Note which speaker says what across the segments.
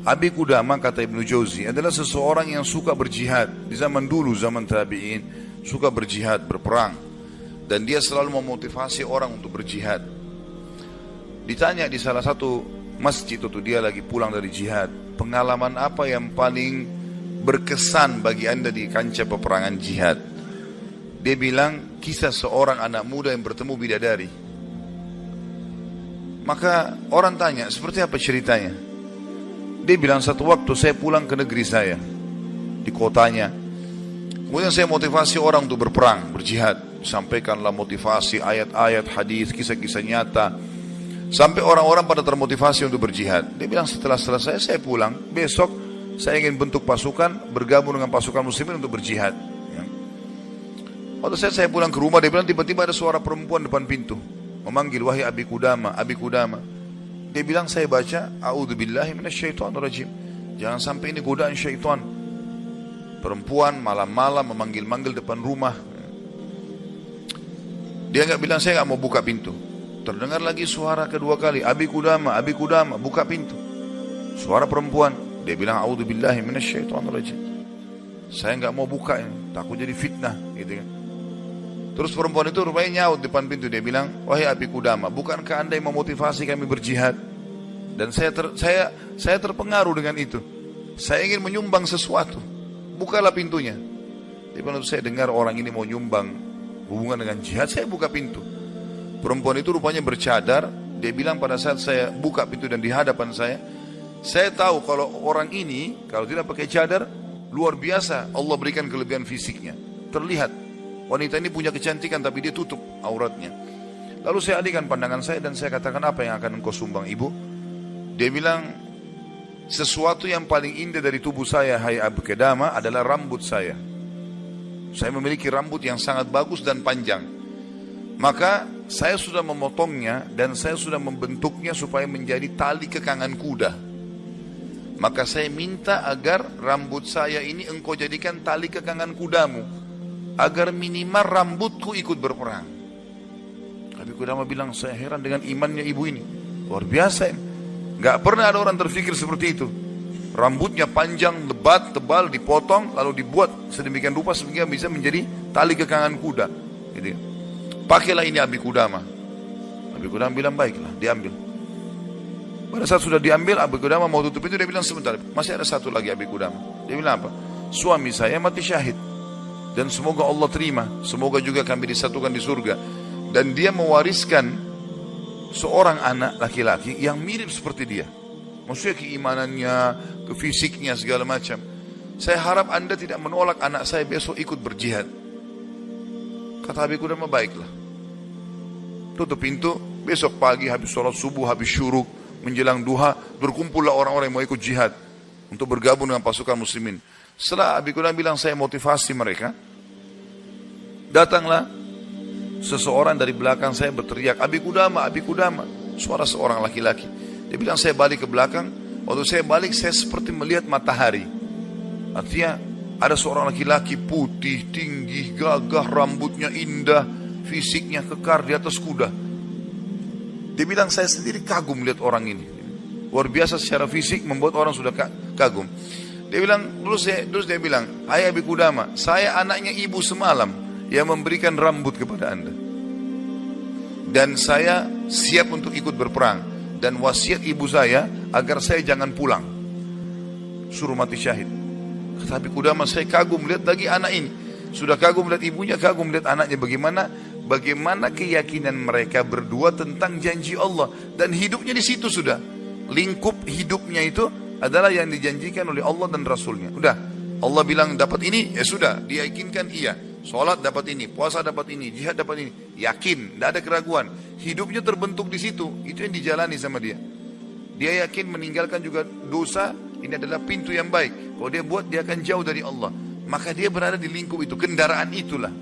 Speaker 1: Abi Qudamah, kata Ibnu Jauzi, adalah seseorang yang suka berjihad. Di zaman dulu, zaman tabi'in, suka berjihad, berperang. Dan dia selalu memotivasi orang untuk berjihad. Ditanya di salah satu masjid itu, dia lagi pulang dari jihad, pengalaman apa yang paling berkesan bagi anda di kancah peperangan jihad? Dia bilang, kisah seorang anak muda yang bertemu bidadari. Maka orang tanya, seperti apa ceritanya? Dia bilang, satu waktu saya pulang ke negeri saya, di kotanya. Kemudian saya motivasi orang untuk berperang, berjihad. Sampaikanlah motivasi, ayat-ayat, hadis, kisah-kisah nyata. Sampai orang-orang pada termotivasi untuk berjihad. Dia bilang, setelah selesai saya pulang, besok saya ingin bentuk pasukan, bergabung dengan pasukan muslimin untuk berjihad. Waktu saya pulang ke rumah, dia bilang tiba-tiba ada suara perempuan depan pintu, memanggil, wahai Abi Qudamah, Abi Qudamah. Dia bilang, saya baca, a'udzubillahi minasyaitonirrajim. Jangan sampai ini godaan syaitan. Perempuan malam-malam memanggil-manggil depan rumah. Dia enggak bilang, saya enggak mau buka pintu. Terdengar lagi suara kedua kali, Abi Qudamah, Abi Qudamah, buka pintu. Suara perempuan. Dia bilang, a'udzubillahi minasyaitonirrajim. Saya enggak mau buka ini, takut jadi fitnah, gitu kan. Terus perempuan itu rupanya nyaut depan pintu. Dia bilang, wahai Abi Qudamah, bukankah anda yang memotivasi kami berjihad? Dan saya terpengaruh dengan itu. Saya ingin menyumbang sesuatu. Bukalah pintunya. Dia bilang, saya dengar orang ini mau nyumbang hubungan dengan jihad, saya buka pintu. Perempuan itu rupanya bercadar. Dia bilang, pada saat saya buka pintu dan di hadapan saya tahu kalau orang ini, kalau tidak pakai cadar, luar biasa Allah berikan kelebihan fisiknya. Terlihat. Wanita ini punya kecantikan tapi dia tutup auratnya. Lalu saya alihkan pandangan saya dan saya katakan, apa yang akan engkau sumbang ibu? Dia bilang, sesuatu yang paling indah dari tubuh saya, hai Abi Qudamah, adalah rambut saya. Saya memiliki rambut yang sangat bagus dan panjang. Maka saya sudah memotongnya dan saya sudah membentuknya supaya menjadi tali kekangan kuda. Maka saya minta agar rambut saya ini engkau jadikan tali kekangan kudamu, agar minimal rambutku ikut berperang. Abi Qudamah bilang, saya heran dengan imannya ibu ini. Luar biasa ini. Gak pernah ada orang terfikir seperti itu. Rambutnya panjang, lebat, tebal, dipotong, lalu dibuat sedemikian rupa sehingga bisa menjadi tali kekangan kuda. Gitu. Pakailah ini Abi Qudamah. Abi Qudamah bilang, baiklah, diambil. Pada saat sudah diambil, Abi Qudamah mau tutup itu, dia bilang, sebentar, masih ada satu lagi Abi Qudamah. Dia bilang apa? Suami saya mati syahid. Dan semoga Allah terima. Semoga juga kami disatukan di surga. Dan dia mewariskan seorang anak laki-laki yang mirip seperti dia. Maksudnya keimanannya, kefisiknya, segala macam. Saya harap anda tidak menolak anak saya besok ikut berjihad. Kata Abi Qudamah, baiklah. Tutup pintu. Besok pagi habis sholat subuh, habis syuruk, menjelang duha, berkumpullah orang-orang yang mau ikut jihad untuk bergabung dengan pasukan muslimin. Setelah Abi Qudamah bilang, saya motivasi mereka, datanglah seseorang dari belakang saya berteriak, Abi Qudamah, Abi Qudamah. Suara seorang laki-laki. Dia bilang, saya balik ke belakang. Waktu saya balik, saya seperti melihat matahari. Artinya ada seorang laki-laki putih, tinggi, gagah, rambutnya indah, fisiknya kekar di atas kuda. Dia bilang, saya sendiri kagum melihat orang ini. Luar biasa secara fisik, membuat orang sudah kagum. Dia bilang, terus dia bilang, hai Abi Qudamah, saya anaknya ibu semalam yang memberikan rambut kepada anda. Dan saya siap untuk ikut berperang. Dan wasiat ibu saya agar saya jangan pulang, suruh mati syahid. Kata Abi Qudamah, saya kagum melihat lagi anak ini. Sudah kagum melihat ibunya, kagum melihat anaknya. Bagaimana keyakinan mereka berdua tentang janji Allah. Dan hidupnya di situ sudah. Lingkup hidupnya itu adalah yang dijanjikan oleh Allah dan Rasulnya. Udah, Allah bilang dapat ini, ya sudah, dia yakinkan iya. Sholat dapat ini, puasa dapat ini, jihad dapat ini. Yakin, tidak ada keraguan. Hidupnya terbentuk di situ, itu yang dijalani sama dia. Dia yakin meninggalkan juga dosa, ini adalah pintu yang baik. Kalau dia buat, dia akan jauh dari Allah. Maka dia berada di lingkup itu, kendaraan itulah.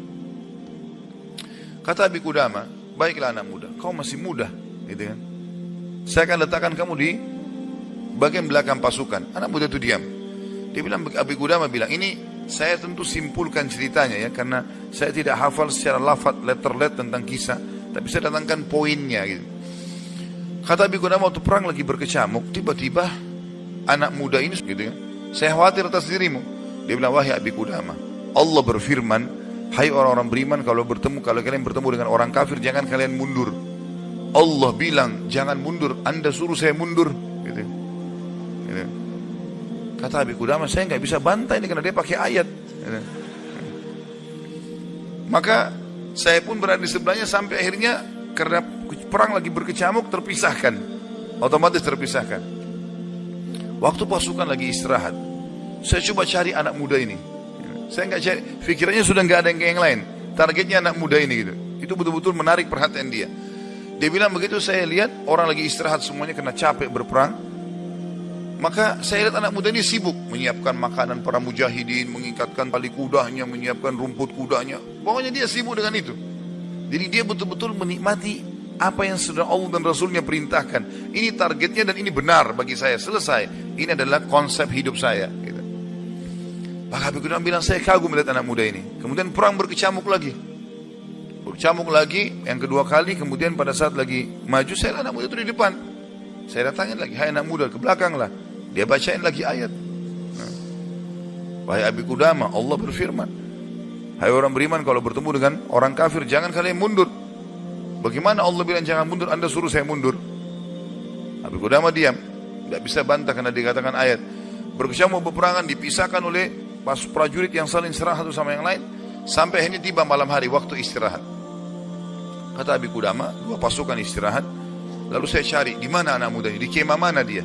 Speaker 1: Kata Abi Qudamah, baiklah anak muda, kau masih muda, gitu kan. Saya akan letakkan kamu di bagian belakang pasukan. Anak muda itu diam. Dia bilang, Abi Qudamah bilang, ini saya tentu simpulkan ceritanya ya, karena saya tidak hafal secara lafaz letter tentang kisah, tapi saya datangkan poinnya gitu. Kata Abi Qudamah, waktu perang lagi berkecamuk, tiba-tiba anak muda ini, gitu kan. Saya khawatir atas dirimu. Dia bilang, wahai Abi Qudamah, Allah berfirman, hai orang-orang beriman, kalau kalian bertemu dengan orang kafir, jangan kalian mundur. Allah bilang, jangan mundur, Anda suruh saya mundur. Gitu. Gitu. Kata Abi Qudamah, saya nggak bisa bantai ini karena dia pakai ayat. Gitu. Maka saya pun berada di sebelahnya sampai akhirnya karena perang lagi berkecamuk terpisahkan, otomatis terpisahkan. Waktu pasukan lagi istirahat, saya coba cari anak muda ini. Saya nggak cari, pikirannya sudah nggak ada yang lain. Targetnya anak muda ini gitu. Itu betul-betul menarik perhatian dia. Dia bilang begitu saya lihat orang lagi istirahat semuanya karena capek berperang. Maka saya lihat anak muda ini sibuk menyiapkan makanan para mujahidin, mengikatkan tali kudanya, menyiapkan rumput kudanya. Pokoknya dia sibuk dengan itu. Jadi dia betul-betul menikmati apa yang sudah Allah dan Rasulnya perintahkan. Ini targetnya dan ini benar bagi saya. Selesai. Ini adalah konsep hidup saya. Gitu. Maka Abi Qudamah bilang, saya kagum melihat anak muda ini. Kemudian perang berkecamuk lagi. Berkecamuk lagi, yang kedua kali. Kemudian pada saat lagi maju, saya lihat anak muda itu di depan. Saya datangin lagi, hai anak muda, ke belakang lah. Dia bacain lagi ayat. Wahai Abi Qudamah, Allah berfirman, hai orang beriman, kalau bertemu dengan orang kafir, jangan kalian mundur. Bagaimana Allah bilang jangan mundur, Anda suruh saya mundur? Abi Qudamah diam, tidak bisa bantah karena dikatakan ayat. Berkecamuk peperangan dipisahkan oleh prajurit yang saling serang satu sama yang lain, sampai akhirnya tiba malam hari waktu istirahat. Kata Abi Qudamah, dua pasukan istirahat. Lalu saya cari, di mana anak muda ini? Di kemah mana dia?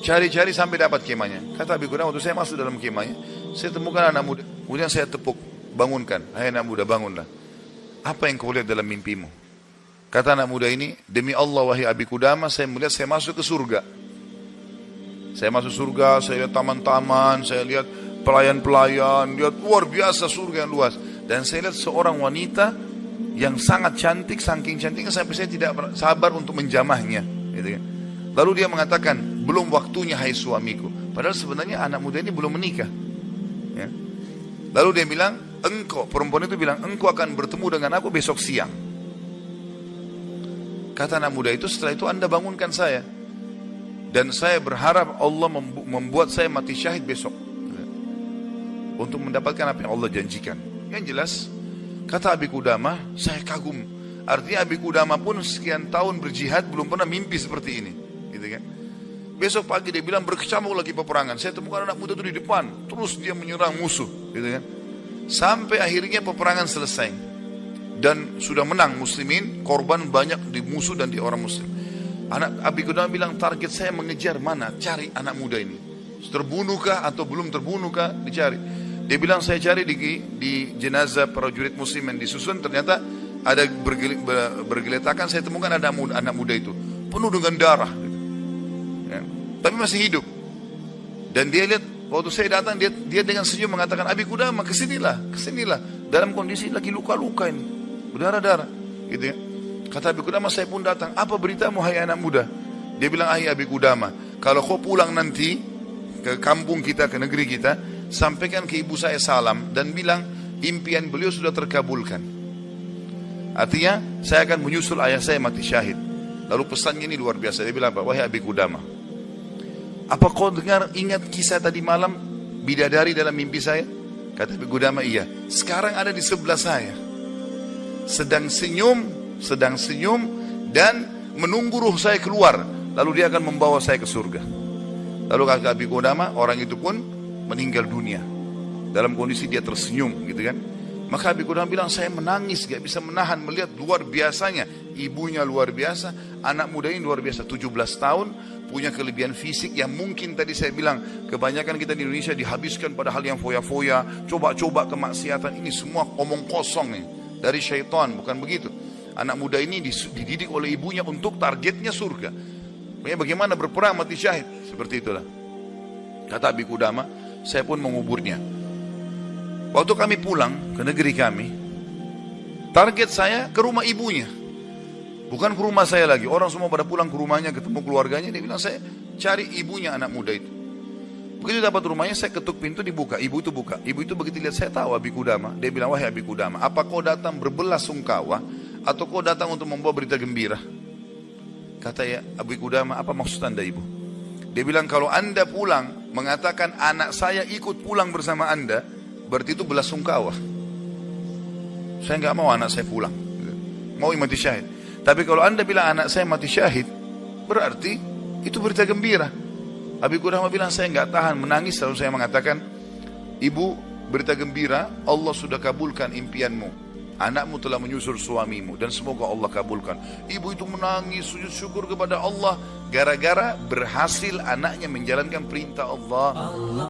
Speaker 1: Cari-cari sampai dapat kemahnya. Kata Abi Qudamah, waktu saya masuk dalam kemahnya, saya temukan anak muda. Kemudian saya tepuk, bangunkan. Hai anak muda, bangunlah. Apa yang kau lihat dalam mimpimu? Kata anak muda ini, demi Allah wahai Abi Qudamah, saya melihat saya masuk ke surga. Saya masuk surga, saya lihat taman-taman, saya lihat pelayan-pelayan, lihat luar biasa surga yang luas. Dan saya lihat seorang wanita yang sangat cantik, saking cantiknya sampai saya tidak sabar untuk menjamahnya. Gitu kan. Lalu dia mengatakan, belum waktunya hai suamiku. Padahal sebenarnya anak muda ini belum menikah. Ya. Lalu dia bilang, engkau, perempuan itu bilang, engkau akan bertemu dengan aku besok siang. Kata anak muda itu, setelah itu Anda bangunkan saya. Dan saya berharap Allah membuat saya mati syahid besok. Untuk mendapatkan apa yang Allah janjikan. Yang jelas, kata Abi Qudamah, saya kagum. Artinya Abi Qudamah pun sekian tahun berjihad belum pernah mimpi seperti ini. Gitu kan? Besok pagi dia bilang berkecamuk lagi peperangan. Saya temukan anak muda itu di depan. Terus dia menyerang musuh. Gitu kan? Sampai akhirnya peperangan selesai. Dan sudah menang muslimin. Korban banyak di musuh dan di orang muslim. Anak Abi Qudamah bilang target saya mengejar mana? Cari anak muda ini. Terbunuhkah atau belum terbunuhkah? Dicari. Dia bilang saya cari di jenazah prajurit muslim yang disusun. Ternyata ada bergeletakan. Saya temukan ada anak muda itu. Penuh dengan darah. Ya. Tapi masih hidup. Dan dia lihat, waktu saya datang, dia dengan senyum mengatakan, Abi Qudamah kesinilah. Dalam kondisi lagi luka-luka ini. Berdarah-darah. Gitu ya. Kata Abi Qudamah, saya pun datang. Apa beritamu hai anak muda? Dia bilang, hai Abi Qudamah, kalau kau pulang nanti ke kampung kita, ke negeri kita, sampaikan ke ibu saya salam dan bilang impian beliau sudah terkabulkan. Artinya saya akan menyusul ayah saya mati syahid. Lalu pesannya ini luar biasa. Dia bilang apa? Wahai Abi Qudamah, apa kau ingat kisah tadi malam bidadari dalam mimpi saya? Kata Abi Qudamah, iya. Sekarang ada di sebelah saya, sedang senyum dan menunggu ruh saya keluar. Lalu dia akan membawa saya ke surga. Lalu kata Abi Qudamah, orang itu pun meninggal dunia dalam kondisi dia tersenyum, gitu kan. Maka Abi Qudamah bilang, saya menangis, gak bisa menahan melihat luar biasanya. Ibunya luar biasa, anak muda ini luar biasa, 17 tahun, punya kelebihan fisik yang mungkin tadi saya bilang, kebanyakan kita di Indonesia dihabiskan pada hal yang foya-foya, coba-coba kemaksiatan, ini semua omong kosong nih, dari syaitan, bukan begitu. Anak muda ini dididik oleh ibunya untuk targetnya surga. Bagaimana berperang mati syahid, seperti itulah. Kata Abi Qudamah, saya pun menguburnya. Waktu kami pulang ke negeri kami, target saya ke rumah ibunya, bukan ke rumah saya lagi. Orang semua pada pulang ke rumahnya, ketemu keluarganya. Dia bilang, saya cari ibunya anak muda itu. Begitu dapat rumahnya, saya ketuk pintu, dibuka. Ibu itu buka. Ibu itu begitu lihat saya tahu Abi Qudamah. Dia bilang, wahai Abi Qudamah, apa kau datang berbelas sungkawa atau kau datang untuk membawa berita gembira? Kata ya Abi Qudamah, apa maksud anda ibu? Dia bilang kalau anda pulang mengatakan anak saya ikut pulang bersama anda, berarti itu belasungkawa. Saya nggak mau anak saya pulang, mau mati syahid. Tapi kalau anda bilang anak saya mati syahid, berarti itu berita gembira. Abi Qudamah bilang saya nggak tahan menangis lalu saya mengatakan, ibu berita gembira, Allah sudah kabulkan impianmu. Anakmu telah menyusul suamimu dan semoga Allah kabulkan. Ibu itu menangis sujud syukur kepada Allah gara-gara berhasil anaknya menjalankan perintah Allah.